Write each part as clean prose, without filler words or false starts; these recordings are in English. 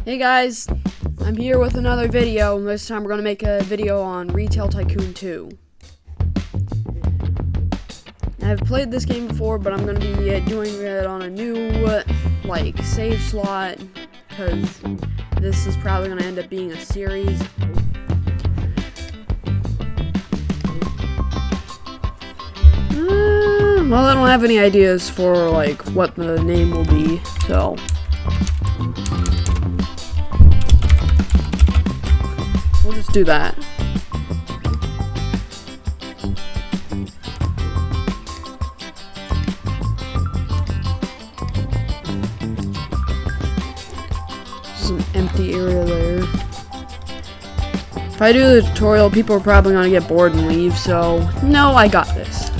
Hey guys, I'm here with another video. This time we're going to make a video on Retail Tycoon 2. I've played this game before, but I'm going to be doing it on a new, save slot, because this is probably going to end up being a series. Well, I don't have any ideas for, what the name will be, so... we'll just do that. There's an empty area there. If I do the tutorial, people are probably gonna get bored and leave, so no, I got this.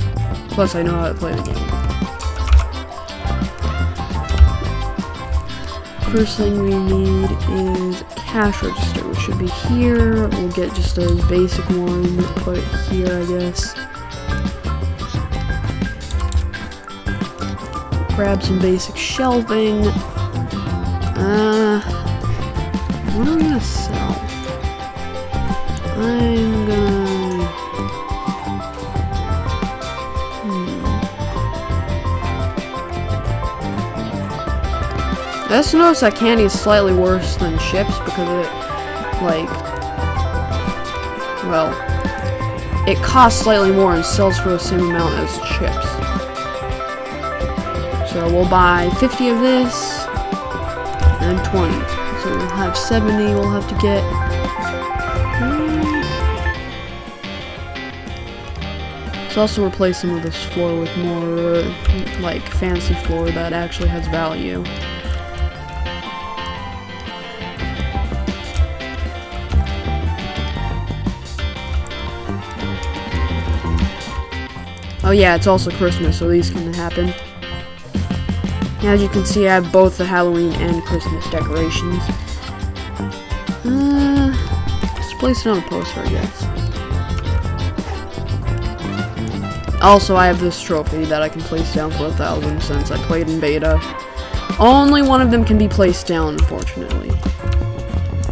Plus, I know how to play the game. First thing we need is a cash register, which should be here. We'll get just a basic one, put it here, I guess. Grab some basic shelving. What am I gonna sell? I'm gonna... I just noticed that candy is slightly worse than chips because it, it costs slightly more and sells for the same amount as chips. So we'll buy 50 of this and 20. So we'll have 70 we'll have to get. Let's also replace some of this floor with more, fancy floor that actually has value. Oh yeah, it's also Christmas, so these can happen. As you can see, I have both the Halloween and Christmas decorations. Let's place it on a poster, I guess. Also, I have this trophy that I can place down for 1,000 since I played in beta. Only one of them can be placed down, unfortunately.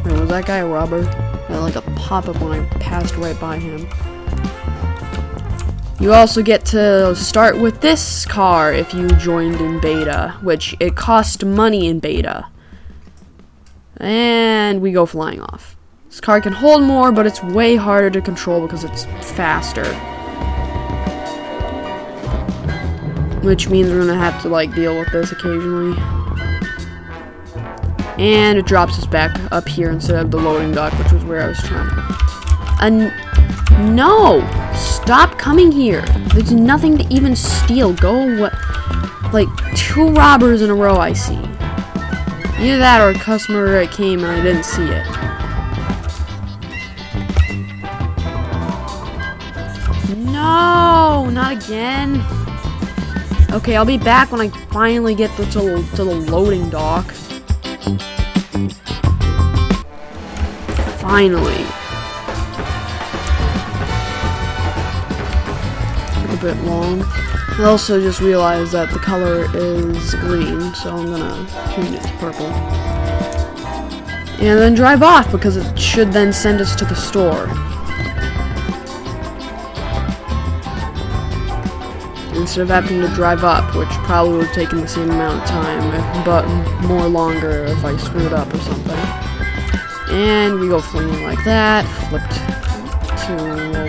Wait, was that guy a robber? I had a pop-up when I passed right by him. You also get to start with this car if you joined in beta, which it cost money in beta. And we go flying off. This car can hold more, but it's way harder to control because it's faster. Which means we're gonna have to deal with this occasionally. And it drops us back up here instead of the loading dock, which was where I was trying. No! Stop coming here. There's nothing to even steal. Go, 2 robbers in a row I see. Either that or a customer came and I didn't see it. No! Not again. Okay, I'll be back when I finally get to the loading dock. Finally. A bit long. I also just realized that the color is green, so I'm gonna change it to purple. And then drive off, because it should then send us to the store. Instead of having to drive up, which probably would have taken the same amount of time, but more longer if I screwed up or something. And we go fleeing like that, flipped to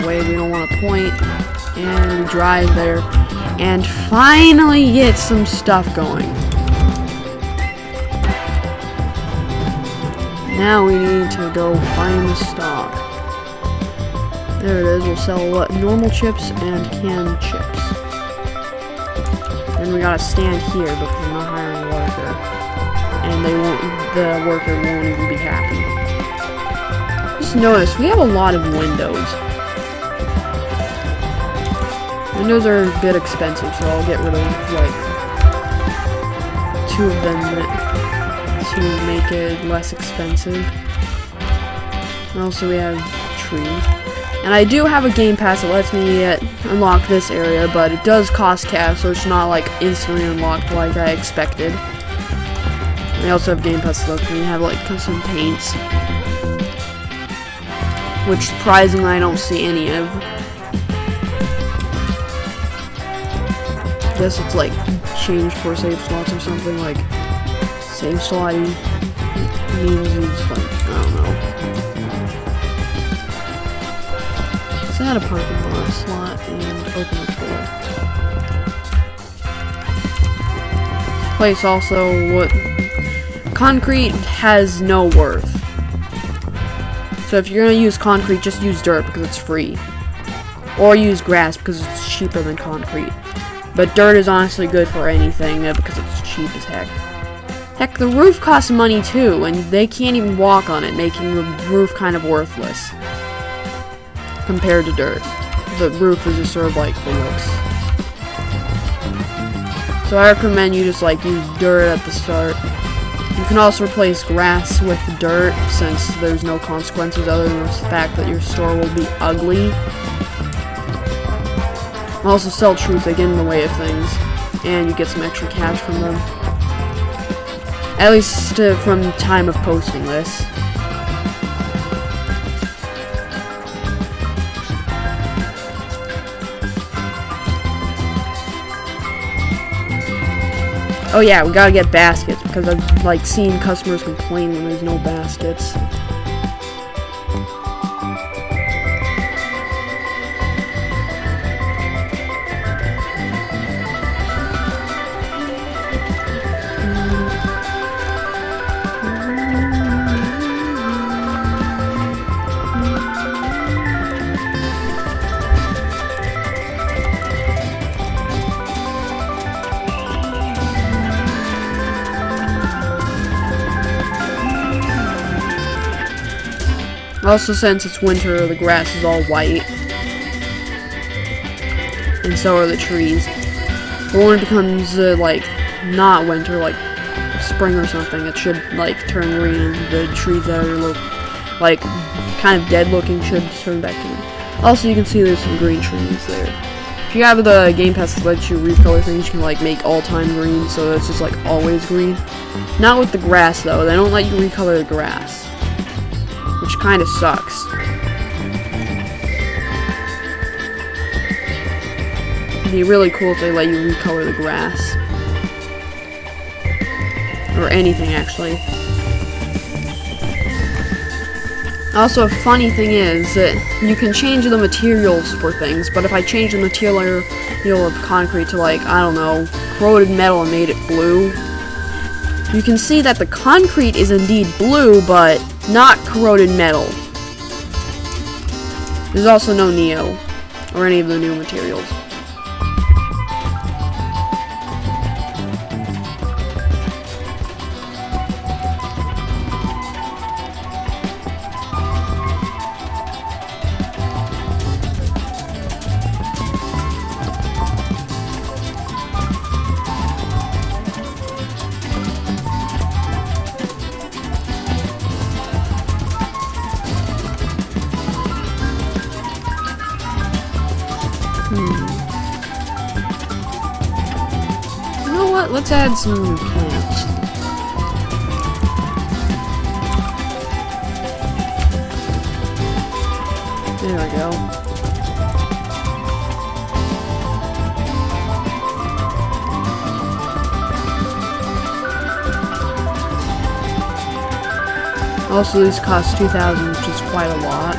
a way we don't want to point. And we drive there and finally get some stuff going. Now we need to go find the stock. There it is. We'll sell normal chips and canned chips. Then we gotta stand here because we're not hiring a worker. And the worker won't even be happy. Just notice, we have a lot of windows. Windows are a bit expensive, so I'll get rid of 2 of them to make it less expensive. And also we have tree. And I do have a game pass that lets me unlock this area, but it does cost cash, so it's not instantly unlocked like I expected. They also have Game Pass subscription. You have like custom paints, which surprisingly I don't see any of. I guess it's like changed for save slots or something. Like save slot means it's like, I don't know. Let's add a parking lot slot and open the door. Place also what concrete has no worth. So if you're gonna use concrete, just use dirt because it's free. Or use grass because it's cheaper than concrete. But dirt is honestly good for anything because it's cheap as heck. Heck, the roof costs money too, and they can't even walk on it, making the roof kind of worthless compared to dirt. The roof is just sort of like for looks. So I recommend you just like use dirt at the start. You can also replace grass with dirt since there's no consequences other than the fact that your store will be ugly. Also sell trees, they get in the way of things, and you get some extra cash from them. At least from the time of posting this. Oh yeah, we gotta get baskets because I've like seen customers complain when there's no baskets. Also, since it's winter, the grass is all white. And so are the trees. But when it becomes, like, not winter, like spring or something, it should, like, turn green. The trees that are, like, kind of dead looking should turn back to green. Also, you can see there's some green trees there. If you have the Game Pass that lets you recolor things, you can, like, make all-time green, so it's just, like, always green. Not with the grass, though. They don't let you recolor the grass, which kind of sucks. It'd be really cool if they let you recolor the grass. Or anything, actually. Also, a funny thing is that you can change the materials for things, but if I change the material of concrete to, like, I don't know, corroded metal and made it blue, you can see that the concrete is indeed blue, but not corroded metal. There's also no Neo, or any of the new materials. You know what? Let's add some plants. There we go. Also, these cost 2,000, which is quite a lot.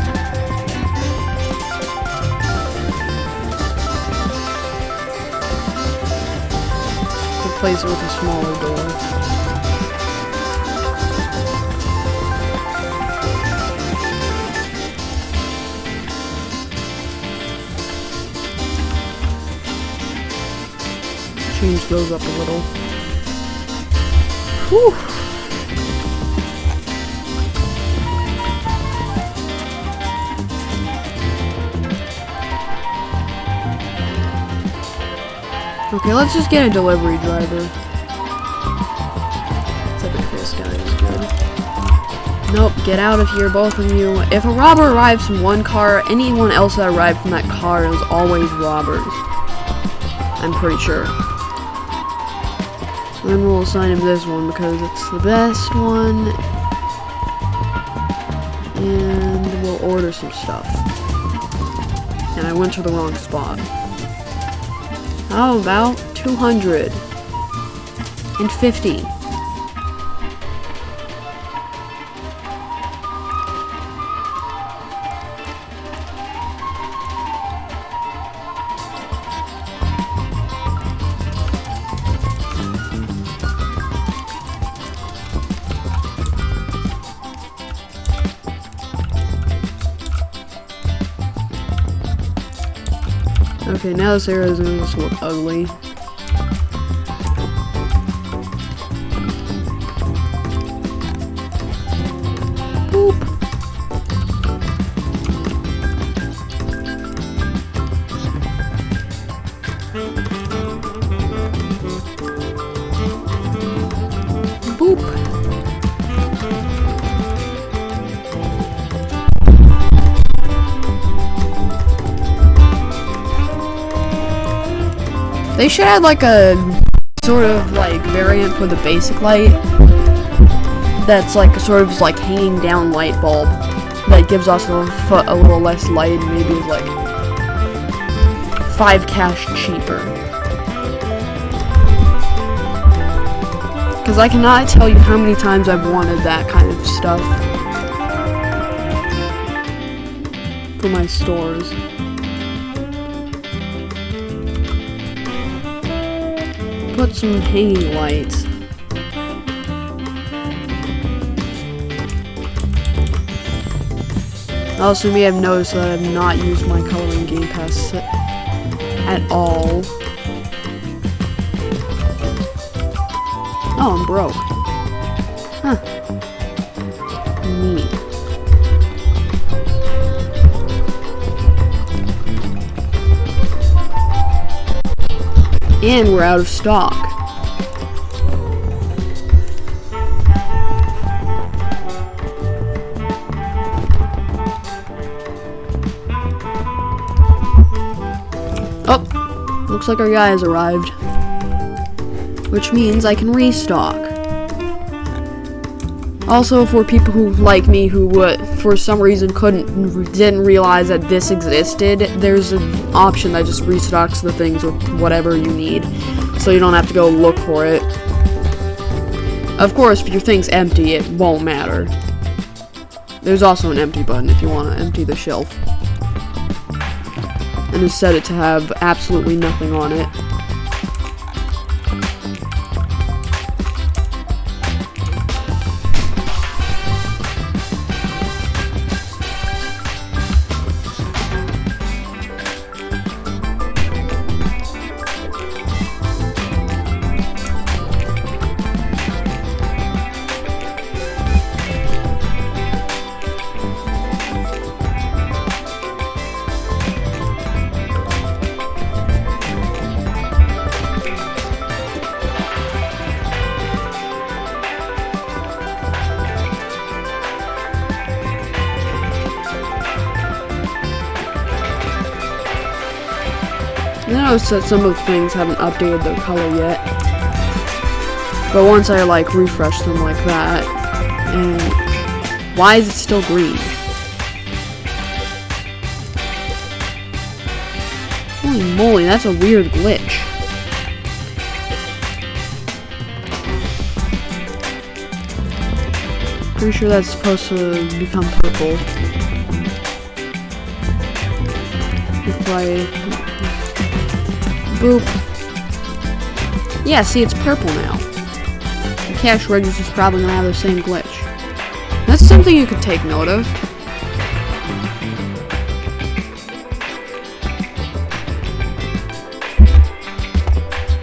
Replace it with a smaller door. Change those up a little. Whew. Okay, let's just get a delivery driver. Except if this guy is good. Nope, get out of here, both of you. If a robber arrives from one car, anyone else that arrived from that car is always robbers. I'm pretty sure. Then we'll assign him this one because it's the best one. And we'll order some stuff. And I went to the wrong spot. How about 250? Okay, now this area is going to look ugly. Boop. Boop. They should have like a sort of like variant for the basic light that's like a sort of like hanging down light bulb that gives us a little less light and maybe is like 5 cash cheaper. Because I cannot tell you how many times I've wanted that kind of stuff for my stores. Put some hanging lights. Also, you may have noticed that I have not used my coloring game pass at all. Oh, I'm broke. Huh. Neat. And we're out of stock. Oh, looks like our guy has arrived. Which means I can restock. Also, for people who, like me, who for some reason didn't realize that this existed, there's an option that just restocks the things with whatever you need, so you don't have to go look for it. Of course, if your thing's empty, it won't matter. There's also an empty button if you want to empty the shelf. And just set it to have absolutely nothing on it. I noticed that some of the things haven't updated their color yet. But once I like refresh them like that, and why is it still green? Holy moly, that's a weird glitch. Pretty sure that's supposed to become purple. If I boop. Yeah, see, it's purple now. The cash register's probably gonna have the same glitch. That's something you could take note of.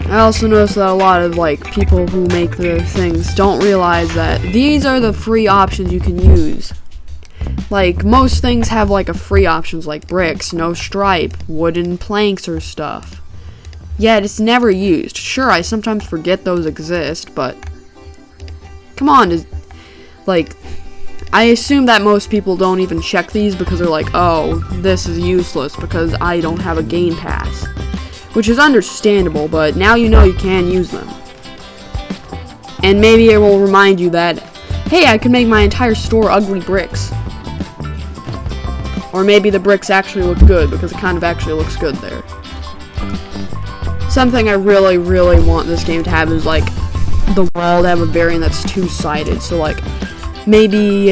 I also noticed that a lot of like people who make the things don't realize that these are the free options you can use. Like, most things have like a free options like bricks, no stripe, wooden planks or stuff. Yet it's never used. Sure, I sometimes forget those exist, but come on, like, I assume that most people don't even check these because they're like, oh, this is useless because I don't have a game pass. Which is understandable, but now you know you can use them. And maybe it will remind you that, hey, I can make my entire store ugly bricks. Or maybe the bricks actually look good, because it kind of actually looks good there. Something I really, really want this game to have is, like, the wall to have a variant that's two-sided. So, like, maybe,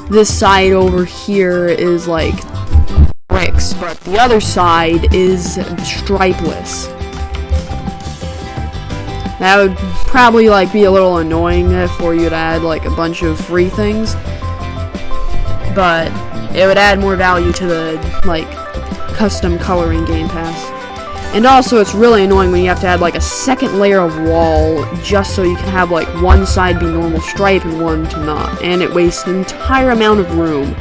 this side over here is, like, bricks, but the other side is stripeless. That would probably, like, be a little annoying for you to add, like, a bunch of free things. But it would add more value to the, like, custom coloring Game Pass. And also, it's really annoying when you have to add, like, a second layer of wall just so you can have, like, one side be normal stripe and one to not. And it wastes an entire amount of room.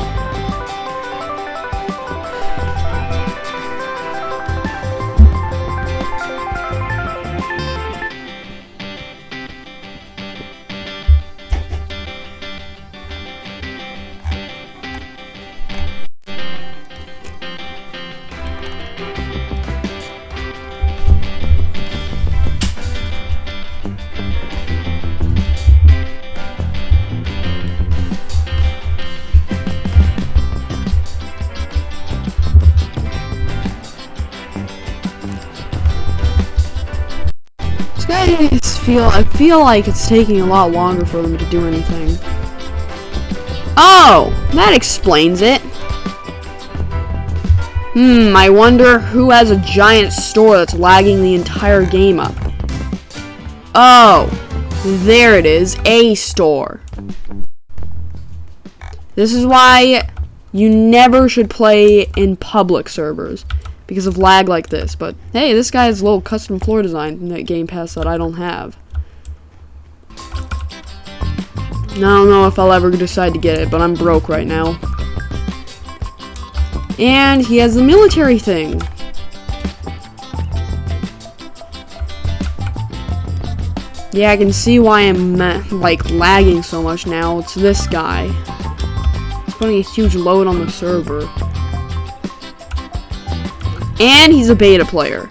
I feel like it's taking a lot longer for them to do anything. Oh, that explains it. I wonder who has a giant store that's lagging the entire game up. Oh, there it is, a store. This is why you never should play in public servers. Because of lag like this, but hey, this guy has a little custom floor design in that Game Pass that I don't have. I don't know if I'll ever decide to get it, but I'm broke right now. And he has the military thing. Yeah, I can see why I'm, like, lagging so much now. It's this guy. He's putting a huge load on the server. And he's a beta player.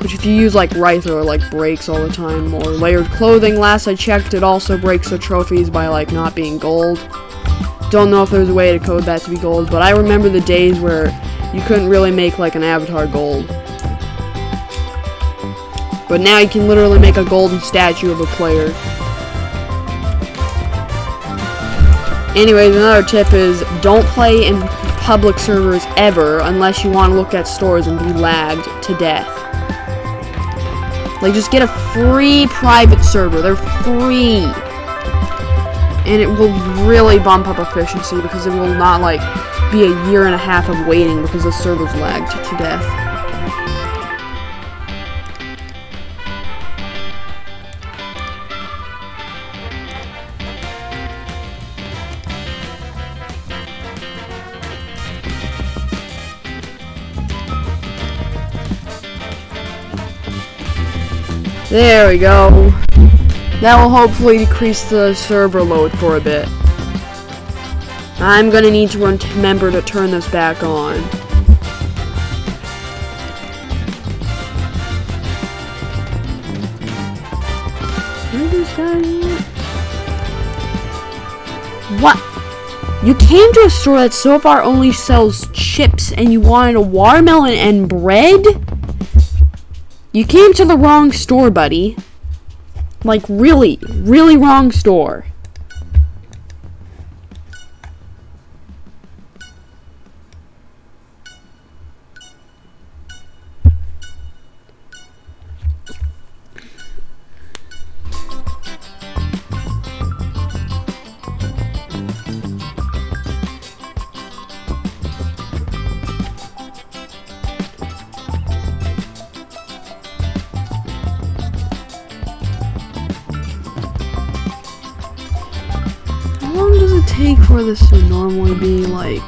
Which if you use like Ryther, like breaks all the time. Or layered clothing, last I checked, it also breaks the trophies by like not being gold. Don't know if there's a way to code that to be gold, but I remember the days where you couldn't really make like an avatar gold. But now you can literally make a golden statue of a player. Anyways, another tip is don't play in public servers ever unless you want to look at stores and be lagged to death. Like, just get a free private server. They're free. And it will really bump up efficiency because it will not, like, be a year and a half of waiting because the server's lagged to death. There we go. That will hopefully decrease the server load for a bit. I'm gonna need to remember to turn this back on. What? You came to a store that so far only sells chips and you wanted a watermelon and bread? You came to the wrong store, buddy. Like, really, really wrong store. Take for this to normally be like,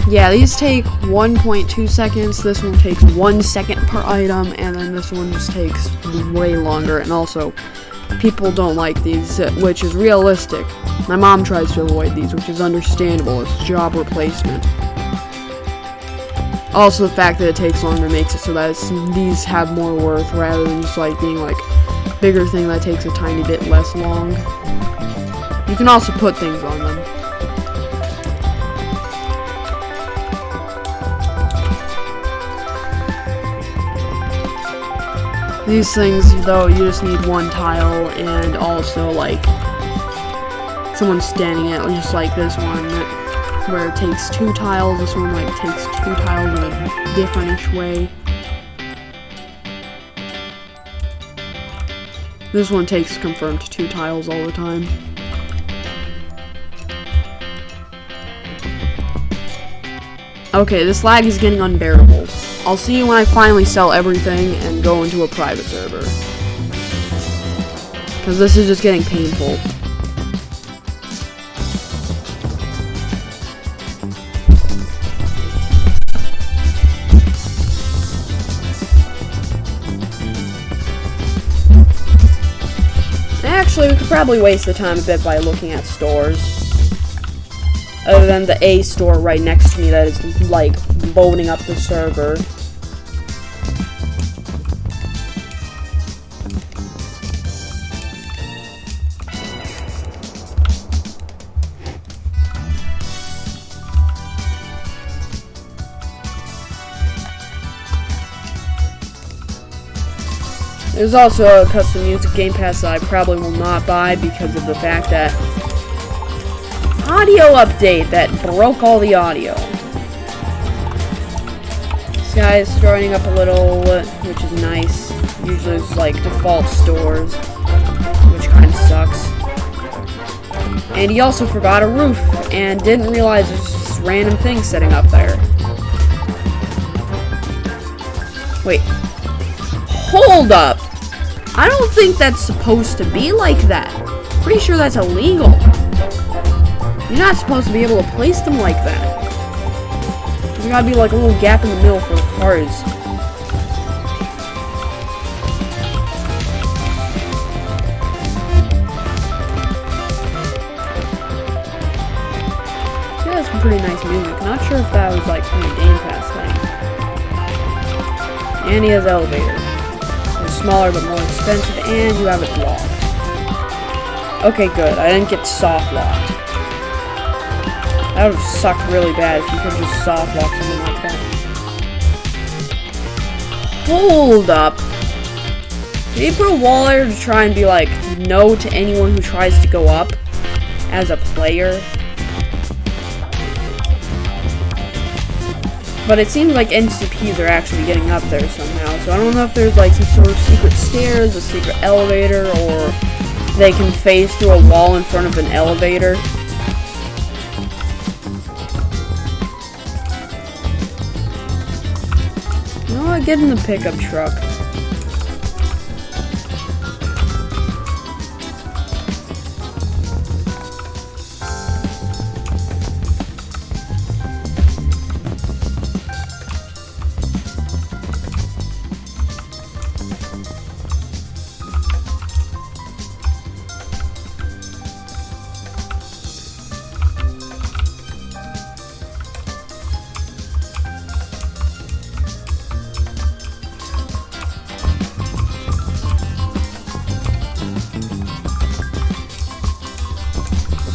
yeah, these take 1.2 seconds, this one takes 1 second per item, and then this one just takes way longer. And also people don't like these, which is realistic. My mom tries to avoid these, which is understandable. It's job replacement. Also, the fact that it takes longer makes it so that these have more worth rather than just like being like bigger thing that takes a tiny bit less long. You can also put things on them. These things, though, you just need one tile and also like someone standing it, just like this one, where it takes 2 tiles. This one like takes 2 tiles in a different-ish way. This one takes confirmed 2 tiles all the time. Okay, this lag is getting unbearable. I'll see you when I finally sell everything and go into a private server. Because this is just getting painful. Actually, we could probably waste the time a bit by looking at stores. Other than the A store right next to me that is, like, loading up the server. There's also a custom music game pass that I probably will not buy because of the fact that audio update that broke all the audio. This guy is starting up a little, which is nice. Usually it's like default stores, which kind of sucks. And he also forgot a roof and didn't realize there's just random things setting up there. Wait. Hold up! I don't think that's supposed to be like that. Pretty sure that's illegal. You're not supposed to be able to place them like that. There's gotta be like a little gap in the middle for the cars. Yeah, that's some pretty nice music. Not sure if that was like from the Game Pass thing. And he has elevator. It's smaller but more expensive, and you have it locked. Okay, good. I didn't get soft locked. That would have sucked really bad if you could just soft lock something like that. Hold up. Did he put a wall there to try and be like, no to anyone who tries to go up as a player? But it seems like NCPs are actually getting up there somehow, so I don't know if there's like some sort of secret stairs, a secret elevator, or they can phase through a wall in front of an elevator. You know what? Get in the pickup truck.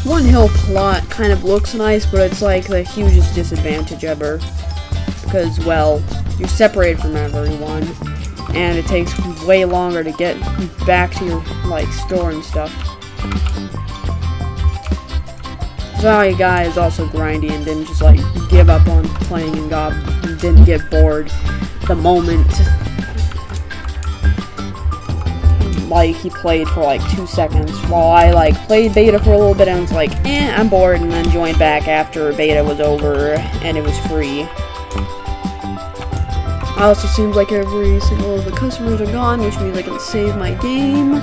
One hill plot kind of looks nice, but it's like the hugest disadvantage ever. Because, well, you're separated from everyone, and it takes way longer to get back to your, like, store and stuff. The guy is also grindy and didn't just, like, give up on playing and didn't get bored the moment, like, he played for like 2 seconds, while I like played beta for a little bit and was like, I'm bored, and then joined back after beta was over and it was free. Also seems like every single of the customers are gone, which means I can save my game.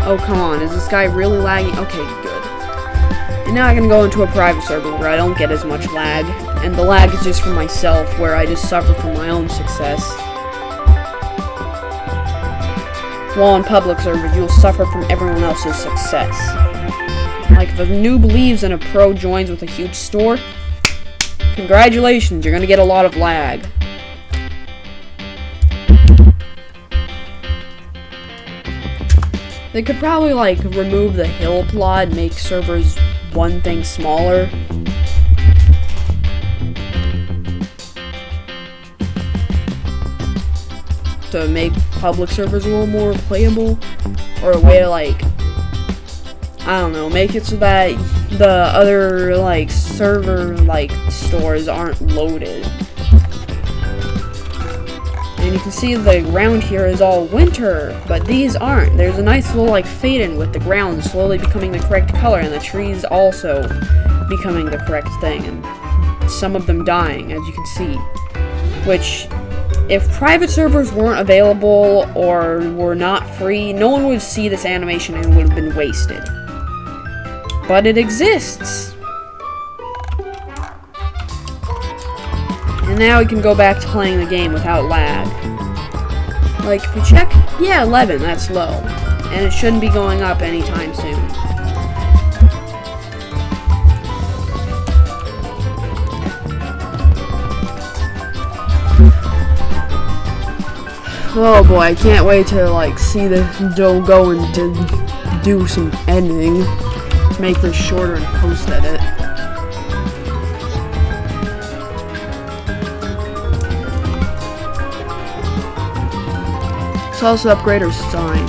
Oh, come on, is this guy really lagging? Okay, good. And now I can go into a private server where I don't get as much lag. And the lag is just for myself, where I just suffer from my own success. While in public servers, you'll suffer from everyone else's success. Like, if a noob leaves and a pro joins with a huge store, congratulations, you're gonna get a lot of lag. They could probably, like, remove the hill plot and make servers one thing smaller. To make public servers a little more playable. Or a way to, like, I don't know, make it so that the other, like, server, like, stores aren't loaded. And you can see the ground here is all winter, but these aren't. There's a nice little, like, fade-in with the ground slowly becoming the correct color, and the trees also becoming the correct thing, and some of them dying, as you can see. Which, if private servers weren't available or were not free, no one would see this animation and it would have been wasted. But it exists! And now we can go back to playing the game without lag. Like, if we check, yeah, 11, that's low. And it shouldn't be going up anytime soon. Oh boy, I can't wait to, like, see the go and to do some editing. To make this shorter and post-edit. Let's also upgrade our sign.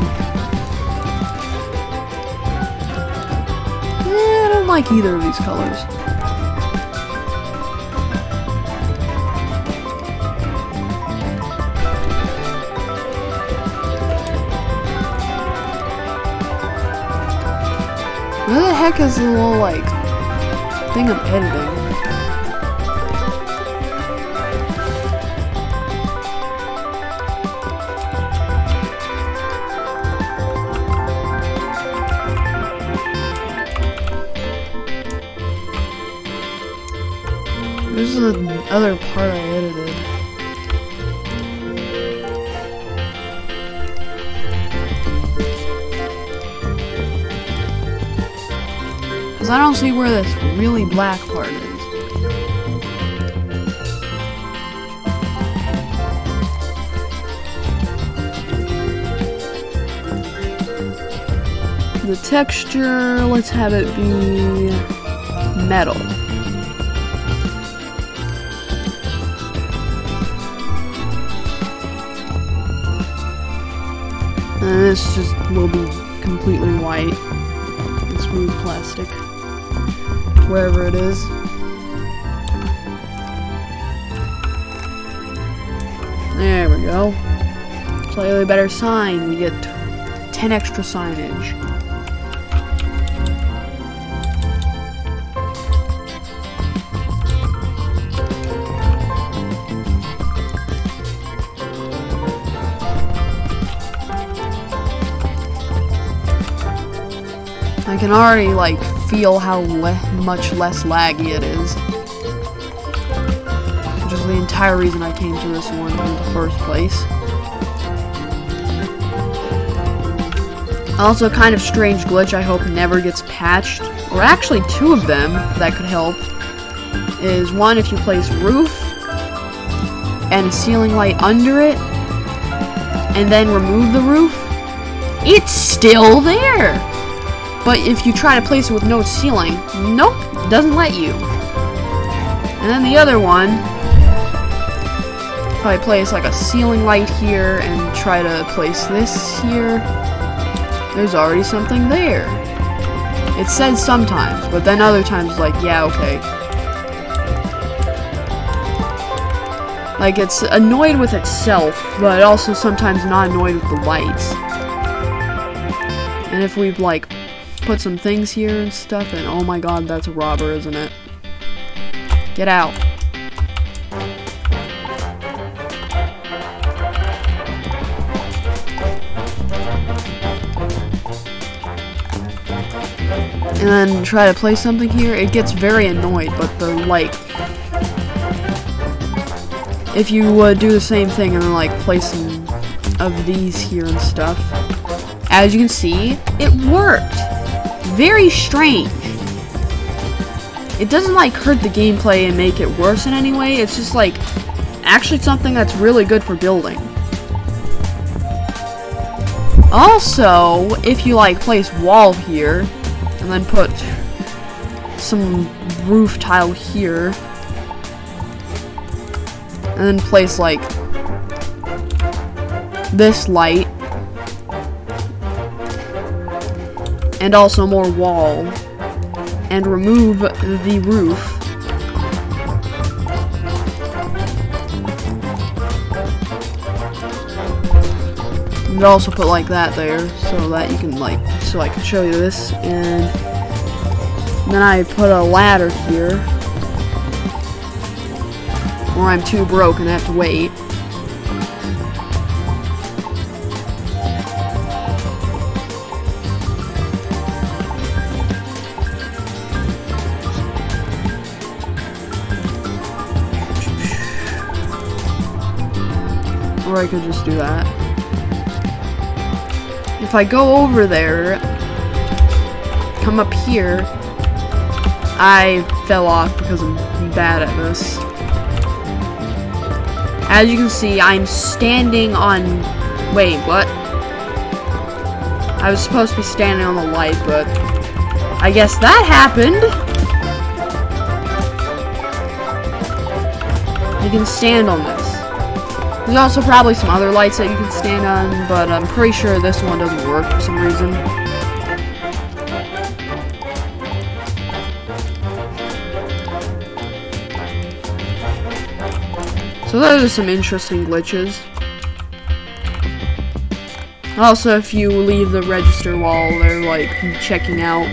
I don't like either of these colors. Where the heck is the little, like, thing I'm editing? This is the other part I edited. Because I don't see where this really black part is. The texture, let's have it be metal. And this just will be completely white. And smooth plastic. Wherever it is. There we go. Slightly better sign. We get 10 extra signage. I can already, like, feel how much less laggy it is. Which is the entire reason I came to this one in the first place. Also, kind of strange glitch I hope never gets patched, or actually two of them that could help, is one, if you place roof and a ceiling light under it, and then remove the roof, it's still there! But if you try to place it with no ceiling, nope, doesn't let you. And then the other one, if I place like a ceiling light here and try to place this here, there's already something there. It says sometimes, but then other times like, yeah, okay. Like, it's annoyed with itself, but also sometimes not annoyed with the lights. And if we, like, put some things here and stuff, and oh my god, that's a robber, isn't it? Get out. And then try to place something here, it gets very annoyed, but the, like, if you do the same thing and then, like, place some of these here and stuff, as you can see, it worked. Very strange. It doesn't like hurt the gameplay and make it worse in any way. It's just like actually something that's really good for building. Also, if you like place wall here and then put some roof tile here and then place like this light and also more wall and remove the roof. And also put like that there so that you can like, so I can show you this. And then I put a ladder here or I'm too broke and I have to wait. Or I could just do that. If I go over there, come up here, I fell off because I'm bad at this. As you can see, I'm standing on... Wait, what? I was supposed to be standing on the light, but I guess that happened. You can stand on this. There's also probably some other lights that you can stand on, but I'm pretty sure this one doesn't work for some reason. So those are some interesting glitches. Also, if you leave the register while they're like checking out,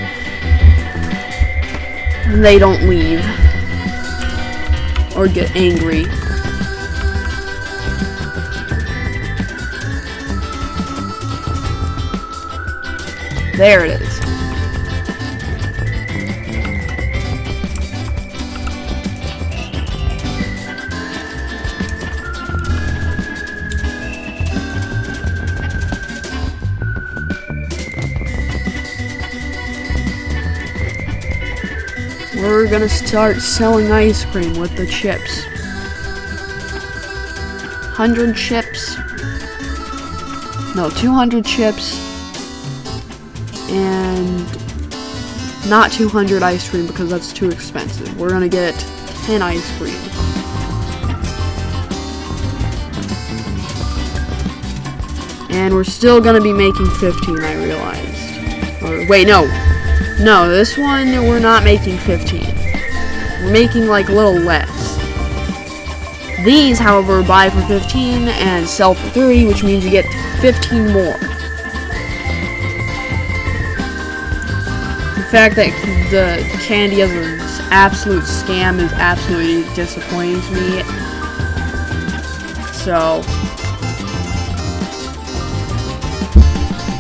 they don't leave or get angry. There it is. We're gonna start selling ice cream with the chips. 100 chips. No, 200 chips. And not 200 ice cream because that's too expensive. We're gonna get 10 ice cream. And we're still gonna be making 15, I realized. Or wait, no. No, this one we're not making 15. We're making like a little less. These, however, buy for 15 and sell for 30, which means you get 15 more. The fact that the candy is an absolute scam is absolutely disappointing to me. So,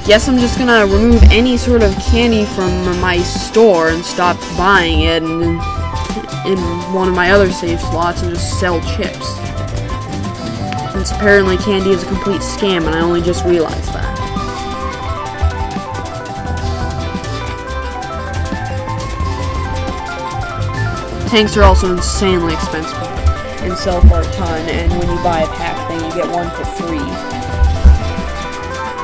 guess I'm just gonna remove any sort of candy from my store and stop buying it in one of my other save slots and just sell chips. Since apparently candy is a complete scam and I only just realized that. Tanks are also insanely expensive and sell for a ton, and when you buy a pack thing, you get one for free.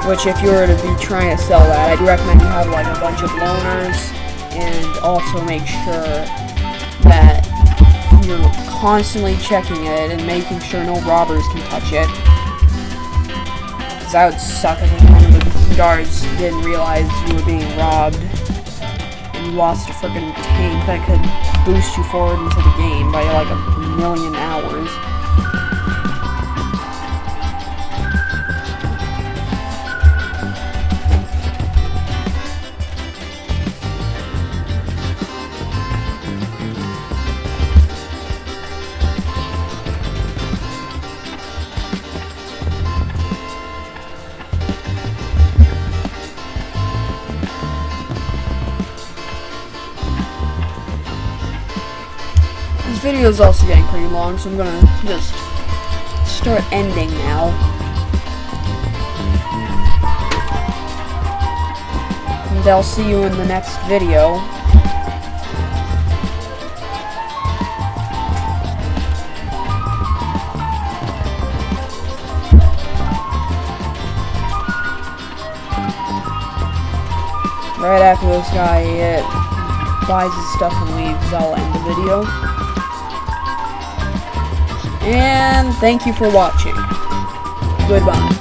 Which, if you were to be trying to sell that, I'd recommend you have like a bunch of loaners, and also make sure that you're constantly checking it and making sure no robbers can touch it. Because that would suck if one of the guards didn't realize you were being robbed. You lost a freaking tank that could boost you forward into the game by like 1,000,000 hours. This video is also getting pretty long, so I'm gonna just start ending now. And I'll see you in the next video. Right after this guy buys his stuff and leaves, I'll end the video. And thank you for watching. Goodbye.